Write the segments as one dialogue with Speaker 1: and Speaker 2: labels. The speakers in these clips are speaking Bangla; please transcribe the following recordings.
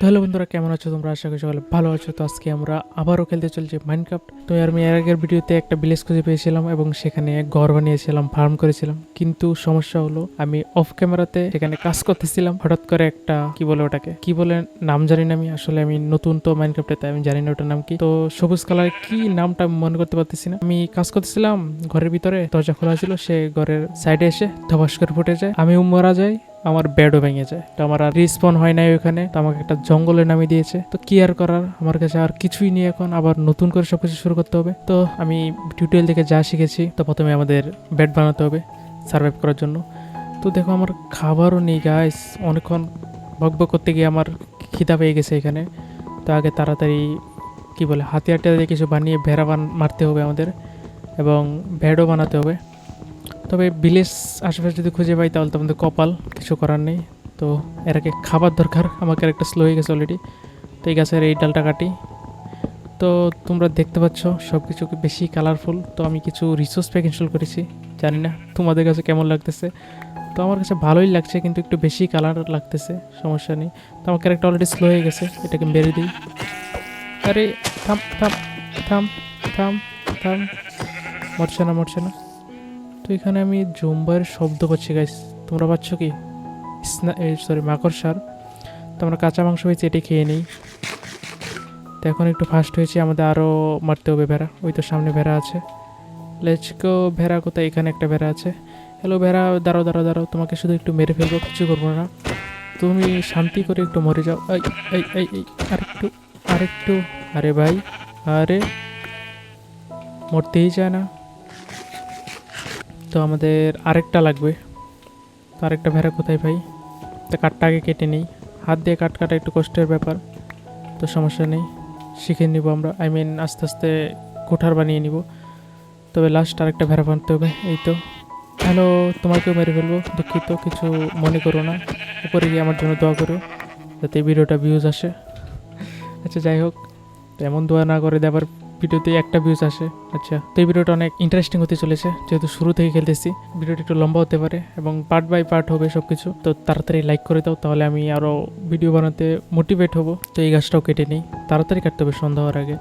Speaker 1: হ্যালো বন্ধুরা, কেমন আছো তোমরা? আশা করি সকালে ভালো আছো। তো আজকে আমরা আবারও খেলতে চলছি মাইনক্রাফট। তো আমি এর আগের ভিডিওতে একটা ভিলেজ খুঁজে পেয়েছিলাম এবং সেখানে ঘর বানিয়েছিলাম, ফার্ম করেছিলাম। কিন্তু সমস্যা হলো আমি অফ ক্যামেরাতে সেখানে কাজ করতেছিলাম, হঠাৎ করে একটা কি বলে ওটাকে, কি বলে নাম জানি না। আমি নতুন তো মাইনক্রাফটে, তাই আমি জানি না ওটার নাম কি। তো সবুজ কালার কি নামটা আমি মনে করতে পারতেছি না। আমি কাজ করতেছিলাম ঘরের ভিতরে, দরজা খোলা ছিল, সে ঘরের সাইডে এসে ধবাস করে ফুটে যায়, আমিও মারা যাই, আমার বেডও ভেঙে যায়। তো আমার আর রিস্পন হয় নাই ওখানে, তো আমাকে একটা জঙ্গলে নামিয়ে দিয়েছে। তো কি আর করার, আমার কাছে আর কিছুই নেই, এখন আবার নতুন করে সবকিছু শুরু করতে হবে। তো আমি টিউটোরিয়াল থেকে যা শিখেছি, তো প্রথমে আমাদের বেড বানাতে হবে সার্ভাইভ করার জন্য। তো দেখো আমার খাবারও নেই গাইস, অনেকক্ষণ বকবক করতে গিয়ে আমার খিদা পেয়ে গেছে এখানে। তো আগে তাড়াতাড়ি কি বলে হাতিয়ার দিয়ে কিছু বানিয়ে ভেড়া মারতে হবে আমাদের, এবং বেডও বানাতে হবে। তবে ভিলেজ আশেপাশে যদি খুঁজে পাই তাহলে তো আমাদের কপাল, কিছু করার নেই। তো এর আগে খাবার দরকার, আমার ক্যারেক্টার স্লো হয়ে গেছে অলরেডি। তো এই গাছের এই ডালটা কাটি। তো তোমরা দেখতে পাচ্ছ সব কিছু বেশি কালারফুল। তো আমি কিছু রিসোর্স প্যাক ইনস্টল করেছি, জানি না তোমাদের কাছে কেমন লাগতেছে। তো আমার কাছে ভালোই লাগছে, কিন্তু একটু বেশি কালার লাগতেছে, সমস্যা নেই। তো আমার ক্যারেক্টার অলরেডি স্লো হয়ে গেছে, এটাকে মেরে দিই। আরে থাম থাম থাম থাম থাম, মরছে না মরছে না। তো এখানে আমি জুম্বার শব্দ পাচ্ছি গাইস, তোমরা পাচ্ছ কি? সরি, মাকড়সার। তো আমরা কাঁচা মাংস হয়েছে, এটি খেয়ে নিই। তো এখন একটু ফাস্ট হয়েছে, আমাদের আরও মারতে হবে ভেড়া। ওই তো সামনে ভেড়া আছে, লেটস গো। ভেড়া কোথায়? এখানে একটা ভেড়া আছে। হ্যালো ভেড়া, দাঁড়াও দাঁড়াও দাঁড়াও, তোমাকে শুধু একটু মেরে ফেলবো, কিছু করবো না। তুমি শান্তি করে একটু মরে যাও। এই এই এই এই, আরেকটু আরেকটু। আরে ভাই, আরে মরতেই চায় না। তো আমাদের আরেকটা লাগবে। তো আরেকটা ভেড়া কোথায় ভাই? তো কাঠটা আগে কেটে নিই, হাত দিয়ে কাট কাটা একটু কষ্টের ব্যাপার। তো সমস্যা নেই, শিখে নিব আমরা, আস্তে আস্তে কোঠার বানিয়ে নিব। তবে লাস্ট আরেকটা ভেড়া বানতে হবে। এই তো, হ্যালো, তোমাকেও মেরে ফেলবো, দুঃখিত, কিছু মনে করো না। উপরে গিয়ে আমার জন্য দোয়া করো যাতে এই ভিডিওটা ভিউজ আসে। আচ্ছা যাই হোক, তো এমন দোয়া না করে দেবার ভিডিওতে একটা ভিউজ আসে। আচ্ছা, তো এই ভিডিওটা অনেক ইন্টারেস্টিং হতে চলেছে, যেহেতু শুরু থেকে খেলতেছি। ভিডিওটা একটু লম্বা হতে পারে এবং পার্ট বাই পার্ট হবে সব কিছু। তো তাড়াতাড়ি লাইক করে দাও, তাহলে আমি আরও ভিডিও বানাতে মোটিভেট হব। তো এই গাছটাও কেটে নিই, তাড়াতাড়ি কাটতে হবে সন্ধ্যা হওয়ার আগে।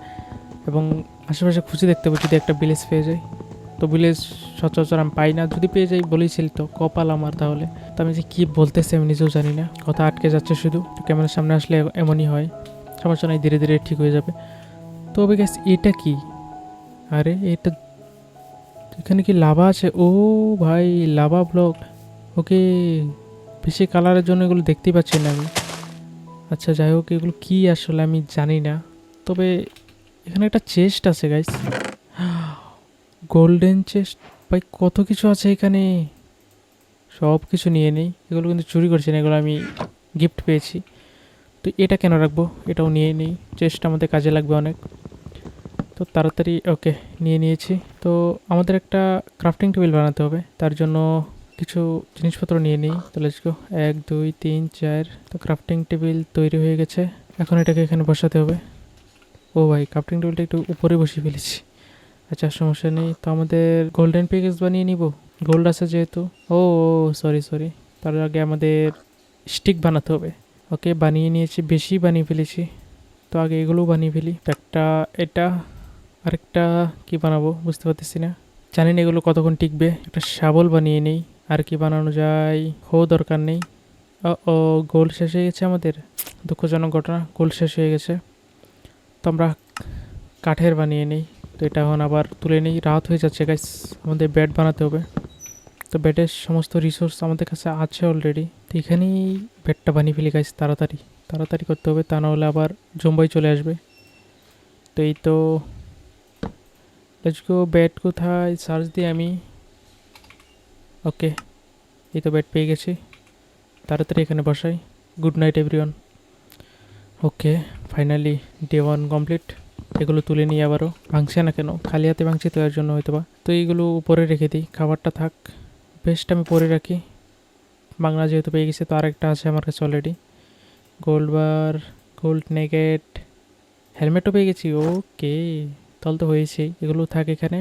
Speaker 1: এবং আশেপাশে খুঁজে দেখতে হবে যদি একটা ভিলেজ পেয়ে যাই। তো ভিলেজ সচরাচর আমি পাই না, যদি পেয়ে যাই বলেছিল তো কপাল আমার তাহলে। তো আমি যে কী বলতেছি আমি নিজেও জানি না, কথা আটকে যাচ্ছে শুধু। ক্যামেরার সামনে আসলে এমনই হয়, সমস্যা নাই, ধীরে ধীরে ঠিক হয়ে যাবে। তো তবে গ্যাস এটা কি? আরে এটা, এখানে কি লাভা আছে? ও ভাই, লাভা ব্লক। ওকে, বেশি কালারের জন্য এগুলো দেখতেই পাচ্ছি না আমি। আচ্ছা যাই হোক, এগুলো কি আসলে আমি জানি না। তবে এখানে একটা চেস্ট আছে গাইস, গোল্ডেন চেস্ট। ভাই কত কিছু আছে এখানে, সব কিছু নিয়ে নেই। এগুলো কিন্তু চুরি করছি না, এগুলো আমি গিফট পেয়েছি। তো এটা কেন রাখবো, এটাও নিয়ে নেই, চেস্ট আমাদের কাজে লাগবে অনেক। তো তাড়াতাড়ি ওকে, নিয়ে নিয়েছি। তো আমাদের একটা ক্রাফটিং টেবিল বানাতে হবে, তার জন্য কিছু জিনিসপত্র নিয়ে নিই। তো লেটস গো, 1 2 3 4। তো ক্রাফটিং টেবিল তৈরি হয়ে গেছে, এখন এটাকে এখানে বসাতে হবে। ও ভাই, ক্রাফটিং টেবিলটা একটু উপরে বসিয়ে ফেলেছি। আচ্ছা সমস্যা নেই। তো আমাদের গোল্ডেন প্যাকেজ বানিয়ে নিব, গোল্ড আছে যেহেতু। ও সরি সরি, তার আগে আমাদের স্টিক বানাতে হবে। ওকে, বানিয়ে নিয়েছি, বেশি বানিয়ে ফেলেছি। তো আগে এগুলোও বানিয়ে ফেলি, একটা এটা, আরেকটা কি বানাবো বুঝতে পারতেছি না, জানি না এগুলো কতক্ষণ টিকবে। একটা শাবল বানিয়ে নেই, আর কি বানানো যায়, দরকার নেই। ও, গোল্ড শেষ হয়ে গেছে আমাদের, দুঃখজনক ঘটনা, গোল্ড শেষ হয়ে গেছে। তো আমরা কাঠের বানিয়ে নেই। তো এটা এখন আবার তুলে নেই, রাত হয়ে যাচ্ছে গাইস, আমাদের বেড বানাতে হবে। তো বেডের সমস্ত রিসোর্স আমাদের কাছে আছে অলরেডি। তো এখানেই বেডটা বানিয়ে ফেলি গাইস, তাড়াতাড়ি তাড়াতাড়ি করতে হবে, তা নাহলে আবার জম্বাই চলে আসবে। তো এই তো, লেটস গো। বেড কোথায় সার্চ দিই আমি। ওকে, এই তো বেড পেয়ে গেছি, তাড়াতাড়ি এখানে বসাই। Good night everyone. Okay, finally day 1 complete. এগুলো তুলে নিই, আবারও ভাঙছে না কেন, খালি হাতে ভাঙছি তো এর জন্য হয়তো বা। তো এইগুলো উপরে রেখে দিই, খাবারটা থাক, বেস্ট আমি পরে রাখি। বাংলা যেহেতু পেয়ে গেছি, তো আরেকটা আছে আমার কাছে অলরেডি, গোল্ড বার, গোল্ড নেগেট, হেলমেটও পেয়ে গেছি। ওকে, তাহলে তো হয়েছেই, এগুলো থাক এখানে।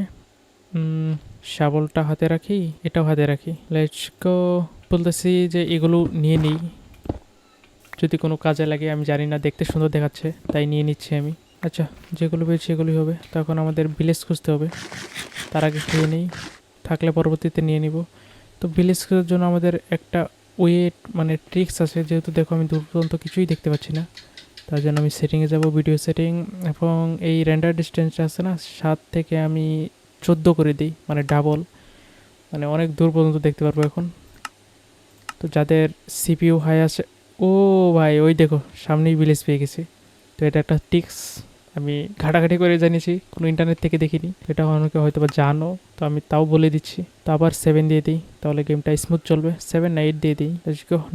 Speaker 1: শাবলটা হাতে রাখি, এটাও হাতে রাখি। লেটস গো, বলতেছি যে এগুলো নিয়ে নিই। যদি কোনো কাজে লাগে, আমি জানি না, দেখতে সুন্দর দেখাচ্ছে তাই নিয়ে নিচ্ছি আমি। আচ্ছা, যেগুলো পেয়েছি এগুলোই হবে। তখন আমাদের ভিলেজ খুঁজতে হবে, তার আগে খেয়ে নেই, থাকলে পরবর্তীতে নিয়ে নিব। তো ভিলেজ খোঁজার জন্য আমাদের একটা ওয়েট মানে ট্রিক্স আছে, যেহেতু দেখো আমি দূরদূরান্ত কিছুই দেখতে পাচ্ছি না, তার জন্য আমি সেটিংয়ে যাব, ভিডিও সেটিং, এবং এই রেন্ডার ডিস্টেন্সটা আছে না 7 থেকে আমি 14 করে দিই, মানে ডাবল, মানে অনেক দূর পর্যন্ত দেখতে পারবো এখন। তো যাদের সিপিইউ হাই আছে, ও ভাই ওই দেখো সামনেই ভিলেজ পেয়ে গেছি। তো এটা একটা টিক্স, আমি ঘাটাঘাটি করে জানিয়েছি, কোনো ইন্টারনেট থেকে দেখিনি, এটা অনেকে হয়তো বা জানো, তো আমি তাও বলে দিচ্ছি। তো আবার 7 দিয়ে দিই, তাহলে গেমটা স্মুথ চলবে। 7 না 8 দিয়ে দিই,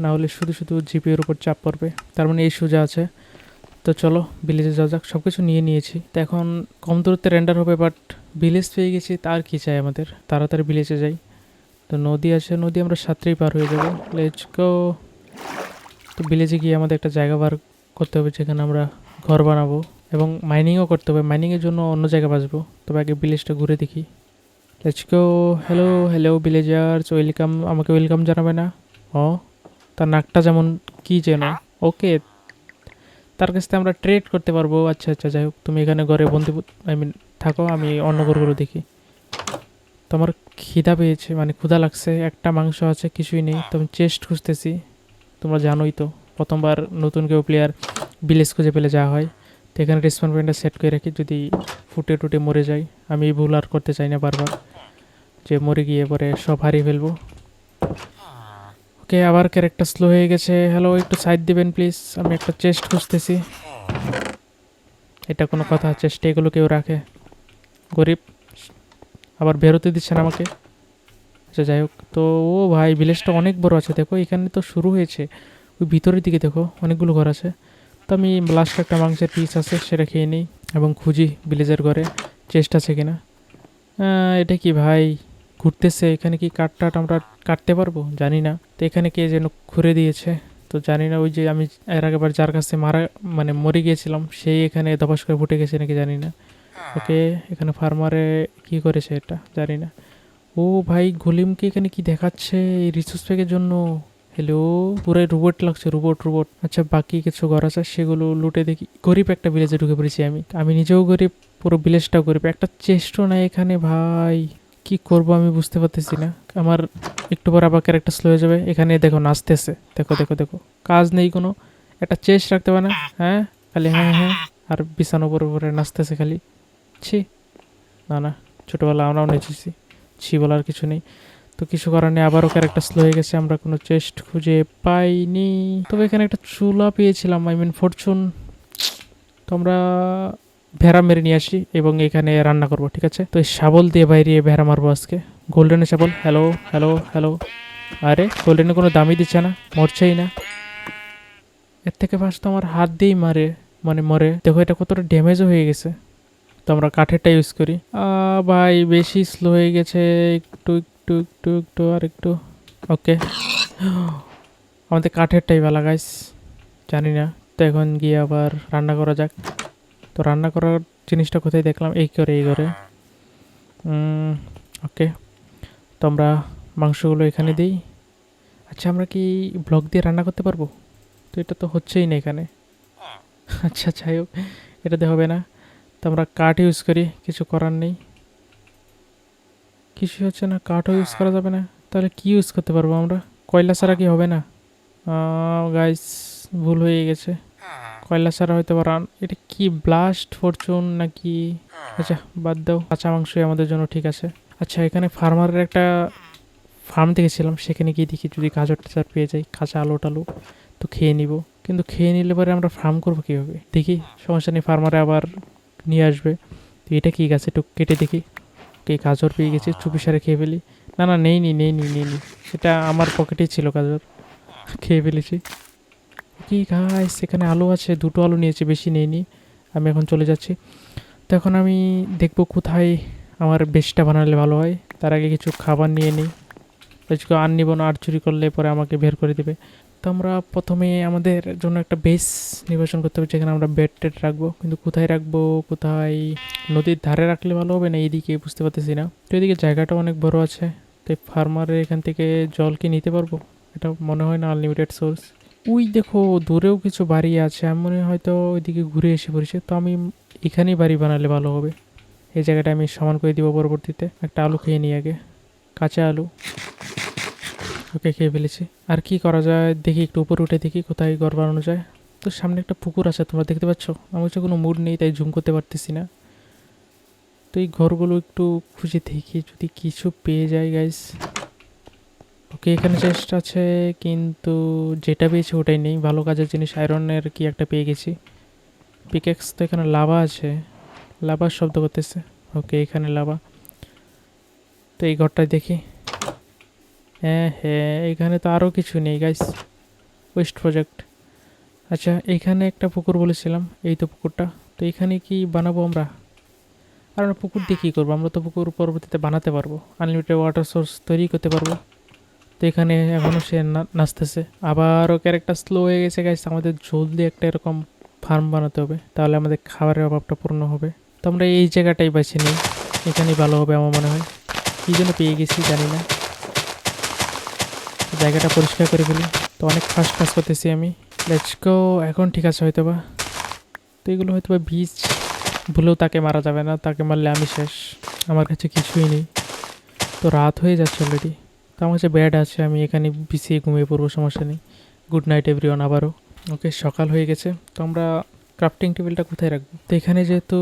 Speaker 1: না হলে শুধু শুধু জিপির উপর চাপ পড়বে। তার মানে এই সোজা আছে। তো চলো ভিলেজে যাওয়া যাক, সব কিছু নিয়ে নিয়েছি। তো এখন কম দূরত্বে রেন্ডার হবে, বাট ভিলেজ পেয়ে গেছি, তার কি চাই আমাদের, তাড়াতাড়ি ভিলেজে যাই। তো নদী আছে, নদী আমরা সাঁতরেই পার হয়ে যাবো, লেটস গো। তো ভিলেজে গিয়ে আমাদের একটা জায়গা বার করতে হবে যেখানে আমরা ঘর বানাবো, এবং মাইনিংও করতে হবে। মাইনিংয়ের জন্য অন্য জায়গা বাঁচবো, তবে আগে ভিলেজটা ঘুরে দেখি। Let's go. Hello hello villagers, welcome. আমাকে ওয়েলকাম জানাবে না? ও, তার নাকটা যেমন কি যেন। ওকে, তার কাছ থেকে আমরা ট্রেড করতে পারবো। আচ্ছা আচ্ছা, যাই হোক, তুমি এখানে ঘরে বন্দি, আই মিন থাকো, আমি অন্য ঘরগুলো দেখি। তো আমার খিদা পেয়েছে, মানে ক্ষুধা লাগছে, একটা মাংস আছে, কিছুই নেই। তো আমি চেস্ট খুঁজতেছি, তোমরা জানোই তো প্রথমবার নতুন কেউ প্লেয়ার ভিলেজ খুঁজে পেলে যা হয়। তো এখানে রেসপন্স পয়েন্টটা সেট করে রাখি, যদি ফুটে টুটে মরে যায়। আমি এই ভুল আর করতে চাই না বারবার, যে মরে গিয়ে পরে সব হারিয়ে ফেলবো। ওকে, আবার ক্যারেক্টার স্লো হয়ে গেছে। হ্যালো, একটু সাইড দিবেন প্লিজ, আমি একটা চেস্ট খুঁজতেছি। এটা কোনো কথা? চেস্টে এগুলো কেউ রাখে? গরিব, আবার বেরোতে দিচ্ছে না আমাকে। আচ্ছা যাই হোক। তো ও ভাই, ভিলেজটা অনেক বড় আছে, দেখো এখানে তো শুরু হয়েছে, ওই ভিতরের দিকে দেখো অনেকগুলো ঘর আছে। তো আমি লাস্ট একটা মাংসের পিস আছে, সেটা খেয়ে নিই এবং খুঁজি ভিলেজের ঘরে চেস্ট আছে কিনা। এটা কি ভাই ঘুরতেছে, এখানে কি কাঠ টাট আমরা কাটতে পারবো জানি না। তো এখানে কে যেন ঘুরে দিয়েছে, তো জানি না, ওই যে আমি এর আগেবার যার কাছে মারা মানে মরে গিয়েছিলাম, সেই এখানে দপাস করে ফুটে গেছে নাকি জানি না। ওকে, এখানে ফার্মারে কি করেছে এটা জানি না। ও ভাই, গলিমকে এখানে কি দেখাচ্ছে এই রিসোর্স প্যাকের জন্য? হ্যালো, পুরাই রোবট লাগছে, রোবট রোবট। আচ্ছা, বাকি কিছু ঘর আছে, সেগুলো লুটে দেখি। গরিব একটা ভিলেজে ঢুকে পড়েছি আমি, আমি নিজেও গরিব, পুরো ভিলেজটাও গরিব। একটা চেষ্টা নাই এখানে ভাই, কি করব আমি বুঝতে পারতেছি না। আমার একটু পর আবার ক্যারেক্টার স্লো হয়ে যাবে। এখানে দেখো নাচতেছে, দেখো দেখো দেখো, কাজ নেই কোনো, একটা চেস্ট রাখতে পারে না? হ্যাঁ, খালি হ্যাঁ হ্যাঁ, আর বিছানোর উপরে উপরে নাচতেছে খালি। ছি, না না, ছোটোবেলা আমরাও নেচেছি, ছি বলার কিছু নেই। তো কিছু করার নেই, আবারও ক্যারেক্টার স্লো হয়ে গেছে, আমরা কোনো চেস্ট খুঁজে পাইনি। তবে এখানে একটা চুলা পেয়েছিলাম, আই মিন ফরচুন। তো আমরা ভেড়া মেরে নিয়ে আসি এবং এখানে রান্না করব, ঠিক আছে? তো এই শাবল দিয়ে বাইরে ভেড়া মারবো আজকে, গোল্ডেনের শাবল। হ্যালো হ্যালো হ্যালো, আরে গোল্ডেনে কোনো দামই দিচ্ছে না, মরছেই না। এর থেকে ফার্স্ট তো আমার হাত দিয়েই মারে, মানে মরে। দেখো এটা কতটা ড্যামেজও হয়ে গেছে। তো আমরা কাঠেরটা ইউজ করি। ভাই বেশি স্লো হয়ে গেছে, একটু একটু একটু একটু আর একটু। ওকে, আমাদের কাঠেরটাই ভালো গাইস, জানি না। তো এখন গিয়ে আবার রান্না করা যাক। তো রান্না করার জিনিসটা কোথায় দেখলাম, এই করে এই করে। ওকে, তো আমরা মাংসগুলো এখানে দিই। আচ্ছা, আমরা কি ব্লক দিয়ে রান্না করতে পারবো? তো এটা তো হচ্ছেই না এখানে। আচ্ছা যাই হোক, এটাতে হবে না। তো আমরা কাঠ ইউজ করি, কিছু করার নেই, কিছু হচ্ছে না, কাঠও ইউজ করা যাবে না। তাহলে কি ইউজ করতে পারবো আমরা? কয়লা ছাড়া কি হবে না? গাইস, ভুল হয়ে গেছে, কয়লা ছাড়া হয়তো বা এটা কি ব্লাস্ট ফরচুন নাকি? আচ্ছা বাদ দাও, কাঁচা মাংসই আমাদের জন্য ঠিক আছে। আচ্ছা, এখানে ফার্মারের একটা ফার্ম দেখেছিলাম, সেখানে গিয়ে দেখি যদি গাজর টাজর পেয়ে যাই, কাঁচা আলু টালু, তো খেয়ে নিব। কিন্তু খেয়ে নিলে পরে আমরা ফার্ম করবো কীভাবে? দেখি, সমস্যা নেই, ফার্মারে আবার নিয়ে আসবে। তো এটা কি গাছ, একটু কেটে দেখি। ওকে, গাজর পেয়ে গেছি, চুপি সারে খেয়ে ফেলি। না না, নেই নি, সেটা আমার পকেটেই ছিল গাজর, খেয়ে ফেলেছি। কি গাইস, সেখানে আলু আছে, দুটো আলু নিয়েছি, বেশি নেইনি। আমি এখন চলে যাচ্ছি। তো এখন আমি দেখব কোথায় আমার বেশটা বানালে ভালো হয়। তার আগে কিছু খাবার নিয়ে নিই, আজকে আর নিব না, আর চুরি করলে পরে আমাকে বের করে দেবে। তো আমরা প্রথমে আমাদের জন্য একটা বেস নির্বাচন করতে হবে, যেখানে আমরা বেড টেড রাখবো। কিন্তু কোথায় রাখবো, কোথায়? নদীর ধারে রাখলে ভালো হবে না এইদিকে, বুঝতে পারতেছি না। তো এদিকে জায়গাটা অনেক বড় আছে, তাই ফার্মারের এখান থেকে জল কি নিতে পারবো? এটা মনে হয় না আনলিমিটেড সোর্স। ওই দেখো দূরেও কিছু বাড়ি আছে, আমি মনে হয় হয়তো ওইদিকে ঘুরে এসে পড়েছে। তো আমি এখানেই বাড়ি বানালে ভালো হবে। এই জায়গাটা আমি সমান করে দিব পরবর্তীতে। একটা আলু খেয়ে নিই আগে, কাঁচা আলু। ওকে, খেয়ে ফেলেছি। আর কি করা যায় দেখি, একটু উপরে উঠে দেখি কোথায় ঘর বানানো যায়। তো সামনে একটা পুকুর আছে, তোমরা দেখতে পাচ্ছ। আমার কাছে কোনো মুড নেই, তাই জুম করতে পারতেছি না। তো এই ঘরগুলো একটু খুঁজে দেখি যদি কিছু পেয়ে যায় গাইস। ওকে, এখানে চেষ্টা আছে, কিন্তু যেটা পেয়েছি ওটাই নেই। ভালো কাজের জিনিস আয়রনের কি একটা পেয়ে গেছি। পিকেক্স তো এখানে লাভা আছে, লাভার শব্দ করতেছে। ওকে, এখানে লাভা। তো এই ঘরটায় দেখি। হ্যাঁ হ্যাঁ, এখানে তো আরও কিছু নেই গাইস। West project. আচ্ছা, এইখানে একটা পুকুর বলেছিলাম, এই তো পুকুরটা। তো এখানে কি বানাবো আমরা? আর আমরা পুকুর দিয়ে কী করবো? আমরা তো পুকুর পরবর্তীতে বানাতে পারবো, আনলিমিটেড ওয়াটার সোর্স তৈরি করতে পারবো। তো এখানে এখনও সে নাচতেছে। আবারও ক্যারেক্টার স্লো হয়ে গেছে গাইস। আমাদের জলদি একটা এরকম ফার্ম বানাতে হবে, তাহলে আমাদের খাবারের অভাবটা পূর্ণ হবে। তো আমরা এই জায়গাটাই বেছে নিই, এখানেই ভালো হবে আমার মনে হয়। কী জন্য পেয়ে গেছি জানি না। জায়গাটা পরিষ্কার করে ফেলি। তো অনেক ফাস্ট কাজ করতেছি আমি। Let's go. এখন ঠিক আছে হয়তোবা। তো এগুলো হয়তোবা বীজ, ভুলেও তাকে মারা যাবে না, তাকে মারলে আমি শেষ। আমার কাছে কিছুই নেই। তো রাত হয়ে যাচ্ছে অলরেডি। তো আমার কাছে ব্যাড আছে, আমি এখানে বিছিয়ে ঘুমিয়ে পড়বো, সমস্যা নেই। গুড নাইট এভরিওয়ান আবারও। ওকে, সকাল হয়ে গেছে। তো আমরা ক্রাফটিং টেবিলটা কোথায় রাখবো? তো এখানে যেহেতু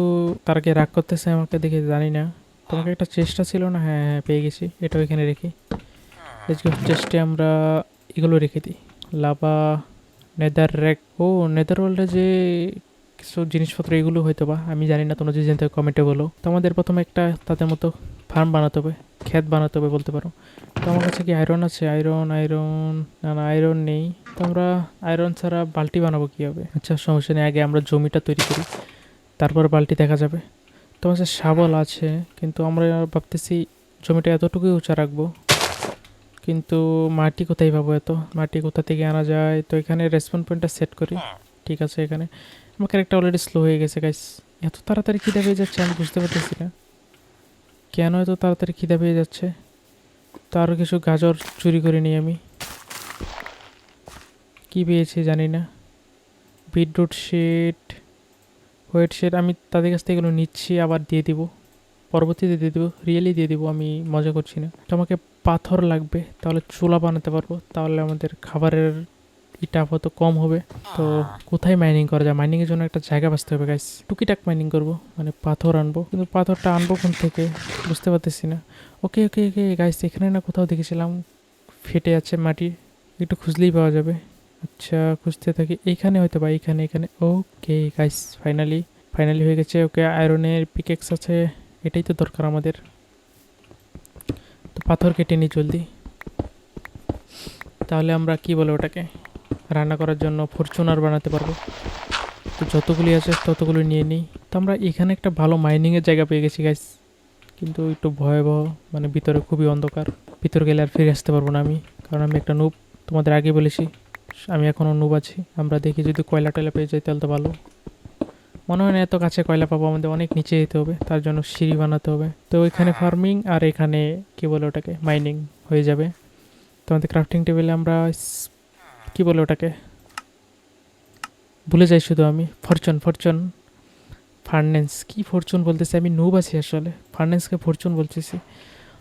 Speaker 1: তার আগে রাগ করতেছে আমাকে দেখে, জানি না। তোমাকে একটা চেষ্টা ছিল না? হ্যাঁ হ্যাঁ, পেয়ে গেছি। এটাও এখানে রেখি। চেস্টে আমরা এগুলো রেখে দিই। Lava, netherrack. ও, নেদার ওয়ার্ল্ডে যে কিছু জিনিসপত্র এগুলো হয়তো বা, আমি জানি না, তোমরা যদি জানতে কমেন্টে বলো। তো আমাদের প্রথমে একটা তাদের মতো ফার্ম বানাতে হবে, ক্ষেত বানাতে হবে বলতে পারো। তো আমার কাছে কি আয়রন আছে? আয়রন না না, আয়রন নেই। তো আমরা আয়রন ছাড়া বালতি বানাবো কীভাবে? আচ্ছা, সমস্যা নেই, আগে আমরা জমিটা তৈরি করি, তারপর বালতি দেখা যাবে। তো আমার কাছে শাবল আছে, কিন্তু আমরা ভাবতেছি জমিটা এতটুকুই উঁচা রাখবো। কিন্তু মাটি কোথায় পাবো? এত মাটি কোথা থেকে আনা যায়? তো এখানে রেসপন্স পয়েন্টটা সেট করি। ঠিক আছে, এখানে আমার ক্যারেক্টার অলরেডি স্লো হয়ে গেছে গাইস। এত তাড়াতাড়ি খিদা পেয়ে যাচ্ছে, আমি বুঝতে পারতেছি না কেন এত তাড়াতাড়ি খিদা পেয়ে যাচ্ছে। তো আরও কিছু গাজর চুরি করে নিই আমি। কি পেয়েছি জানি না। বিটরুট শিট, হোয়াইট শিট, আমি তাদের কাছ থেকে এগুলো নিচ্ছি, আবার দিয়ে দিব, পরবর্তীতে দিয়ে দেবো। রিয়েলি দিয়ে দিব, আমি মজা করছি না। তো আমাকে পাথর লাগবে, তাহলে চুলা বানাতে পারবো, তাহলে আমাদের খাবারের ইটা হয়তো কম হবে। তো কোথায় মাইনিং করা যায়? মাইনিংয়ের জন্য একটা জায়গা বাঁচতে হবে গাইস। টুকিটাক মাইনিং করব, মানে পাথর আনবো, কিন্তু পাথরটা আনবো কোন থেকে বুঝতে পারতেছি না। ওকে ওকে ওকে গাইস, এখানে না কোথাও দেখেছিলাম ফেটে আছে মাটি, একটু খুঁজলেই পাওয়া যাবে। আচ্ছা, খুঁজতে থাকি। এইখানে হয়তো বা, এইখানে এখানে। ওকে গাইস, ফাইনালি ফাইনালি হয়ে গেছে। ওকে, আয়রনের পিকেক্স আছে, এটাই তো দরকার আমাদের। তো পাথর কেটে নিই জলদি, তাহলে আমরা কি বলে ওটাকে, রান্না করার জন্য ফরচুনার বানাতে পারবো। তো যতগুলি আছে ততগুলো নিয়ে নিই। তো আমরা এখানে একটা ভালো মাইনিংয়ের জায়গা পেয়ে গেছি গাইস, কিন্তু একটু ভয়াবহ, মানে ভিতরে খুবই অন্ধকার। ভিতরে গেলে আর ফিরে আসতে পারবো না আমি, কারণ আমি একটা নুব, তোমাদের আগে বলেছি আমি এখনও নুব আছি। আমরা দেখি যদি কয়লা টয়লা পেয়ে যাই তাহলে তো ভালো। মনে হয় না এত কাছে কয়লা পাবো, আমাদের অনেক নিচে যেতে হবে, তার জন্য সিঁড়ি বানাতে হবে। তো এখানে ফার্মিং আর এখানে কি বলে ওটাকে, মাইনিং হয়ে যাবে। তো আমাদের ক্রাফটিং টেবিলে আমরা কি বলে ওটাকে, ভুলে যাই শুধু আমি। ফরচুন ফরচুন ফার্নেন্স, কি ফরচুন বলতেছি আমি, নুব আছি আসলে, ফার্নেন্সকে ফরচুন বলতেছি।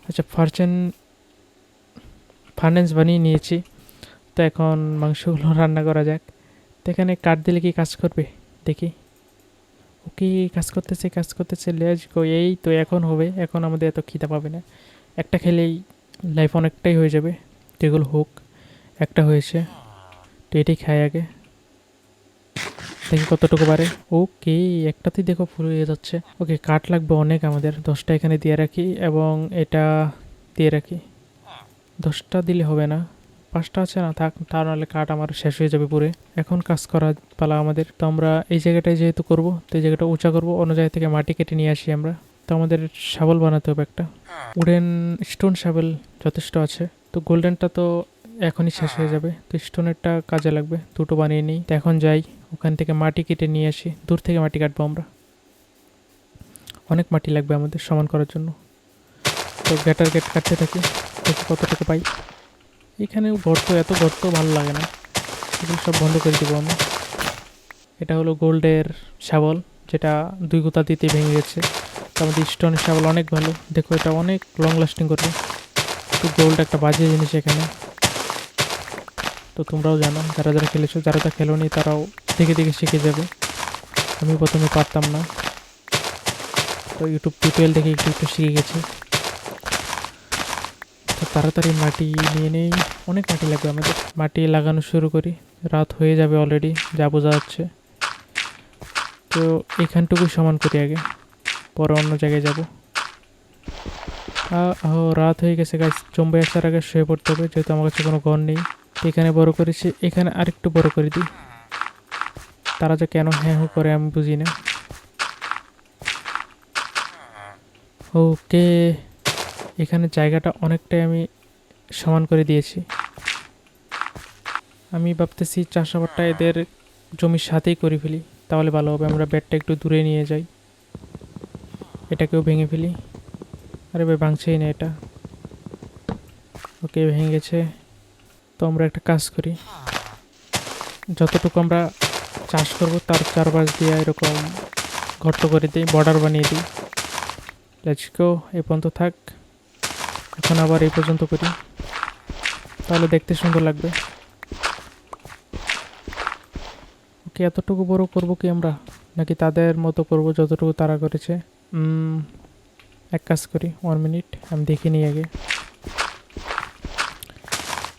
Speaker 1: আচ্ছা, ফার্নেন্স বানিয়ে নিয়েছি। তো এখন মাংসগুলো রান্না করা যাক। তো এখানে কাঠ দিলে কি কাজ করবে দেখি। ওকে, কাজ করতেছে, লেটস গো। এই তো এখন হবে, এখন আমাদের এত খিদা পাবে না, একটা খেলেই লাইফ অনেকটাই হয়ে যাবে। তো এগুলো হোক, একটা হয়েছে, তো এটাই খাই আগে, দেখি কতটুকু পারে। ওকে, একটাতেই দেখো ফুল হয়ে যাচ্ছে। ওকে, কাঠ লাগবে অনেক আমাদের, 10টা এখানে দিয়ে রাখি এবং এটা দিয়ে রাখি। 10টা দিলে হবে না, 5টা আছে না, থাক, তা নাহলে কাঠ আমার শেষ হয়ে যাবে পুরে। এখন কাজ করা পালা আমাদের। তো আমরা এই জায়গাটায় যেহেতু করবো, তো এই জায়গাটা উঁচা করবো, অন্য জায়গা থেকে মাটি কেটে নিয়ে আসি আমরা। তো আমাদের শাবল বানাতে হবে একটা, উডেন স্টোন শাবল যথেষ্ট আছে। তো গোল্ডেনটা তো এখনই শেষ হয়ে যাবে, তো স্টোনেরটা কাজে লাগবে, দুটো বানিয়ে নিই। তো এখন যাই, ওখান থেকে মাটি কেটে নিয়ে আসি, দূর থেকে মাটি কাটবো আমরা, অনেক মাটি লাগবে আমাদের সমান করার জন্য। তো গেটার গেট কাটতে থাকি, দেখি কতটুকু পাই। এখানে গর্ত, এত গর্ত ভালো লাগে না, এগুলো সব বন্ধ করে দেবো আমি। এটা হলো গোল্ডের শাবল, যেটা 2 গুতা দিতে ভেঙে গেছে। তো আমাদের স্টোনের শাবল অনেক ভালো, দেখো এটা অনেক লং লাস্টিং করবে। তো গোল্ড একটা বাজে জিনিস এখানে, তো তোমরাও জানো, যারা যারা খেলেছো, যারা তা খেলোনি তারাও দেখে দেখে শিখে যাবে। আমি প্রথমে পারতাম না, তো ইউটিউব টিউটোরিয়াল দেখে একটু একটু শিখে গেছি। তো তাড়াতাড়ি মাটি নিয়ে নেই, অনেক মাটি লাগবে আমাদের। মাটি লাগানো শুরু করি, রাত হয়ে যাবে অলরেডি যা বোঝা যাচ্ছে। তো এখানটুকু সমান করি আগে, পরে অন্য জায়গায় যাব। রাত হয়ে গেছে গাছ, জম্বে আসার আগে শুয়ে পড়তে হবে, যেহেতু আমার কাছে কোনো ঘর নেই। তো এখানে বড় করেছি, এখানে আরেকটু বড় করে দিই। তারা যে কেন হ্যাঁ হু করে আমি বুঝি না। ওকে, এখানে জায়গাটা অনেকটাই আমি সমান করে দিয়েছি। আমি ভাবতেছি চাষাবাদটা এদের জমির সাথেই করে ফেলি, তাহলে ভালো হবে। আমরা বেডটা একটু দূরে নিয়ে যাই, এটাকেও ভেঙে ফেলি। আরে ভাই ভাঙছেই না এটা। ওকে, ভেঙে গেছে। তো আমরা একটা কাজ করি, যতটুকু আমরা চাষ করব তার চারপাশ দিয়ে এরকম গর্ত করে দিই, বর্ডার বানিয়ে দিই। লেটস গো, এই পর্যন্ত থাক। এখন আবার এই পর্যন্ত করি, তাহলে দেখতে সুন্দর লাগবে। ওকে, এতটুকু বড় করব কি আমরা, নাকি তাদের মতো করব যতটুকু তারা করেছে? এক কাজ করি, 1 মিনিট আমি দেখে নিই আগে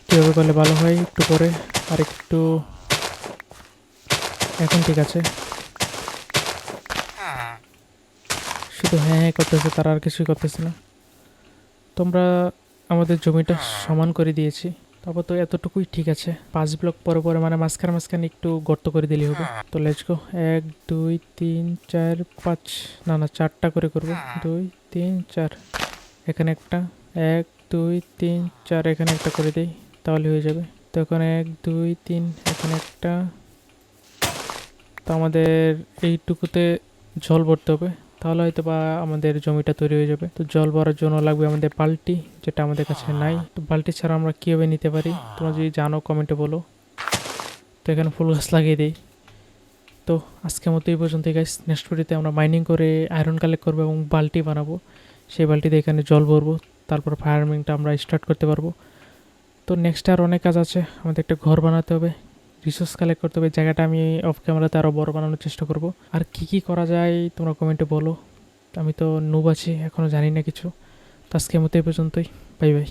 Speaker 1: কীভাবে করলে ভালো হয়। একটু পরে আর একটু, এখন ঠিক আছে। শুধু হ্যাঁ হ্যাঁ করতেছে, তারা আর কিছুই করতেছে না। তোমরা আমাদের জমিটা সমান করে দিয়েছি, তারপর তো এতটুকুই ঠিক আছে। 5 ব্লক পরে পরে মানে মাঝখানে মাঝখানে একটু গর্ত করে দিলেই হবে। তো লেটস গো, 1 2 3 4 5, না না 4টা করে করবো। 2 3 4, এখানে একটা, 1 2 3 4, এখানে একটা করে দিই, তাহলে হয়ে যাবে। তো এখন 1 2 3, এখানে একটা। তো আমাদের এইটুকুতে জল ভরতে হবে, তাহলে হয়তো বা আমাদের জমিটা তৈরি হয়ে যাবে। তো জল ভরার জন্য লাগবে আমাদের বালতি, যেটা আমাদের কাছে নাই। তো বালতি ছাড়া আমরা কীভাবে নিতে পারি, তোমরা যদি জানো কমেন্টে বলো। তো এখানে ফুল গাছ লাগিয়ে দিই। তো আজকের মতো এই পর্যন্তই গাইস। নেক্সট ভিডিওতে আমরা মাইনিং করে আয়রন কালেক্ট করবো এবং বালতি বানাবো। সেই বালতিতে এখানে জল ভরবো, তারপর ফার্মিংটা আমরা স্টার্ট করতে পারবো। তো নেক্সট আর অনেক কাজ আছে, আমাদের একটা ঘর বানাতে হবে, রিসোর্স কালেক্ট করতে হবে। জায়গাটা আমি অফ ক্যামেরাতে আরও বড় বানানোর চেষ্টা করব। আর কি কি করা যায় তোমরা কমেন্টে বলো, আমি তো নুব আছি, এখনও জানি না কিছু। তো আজকের মতো এই পর্যন্তই, বাই বাই।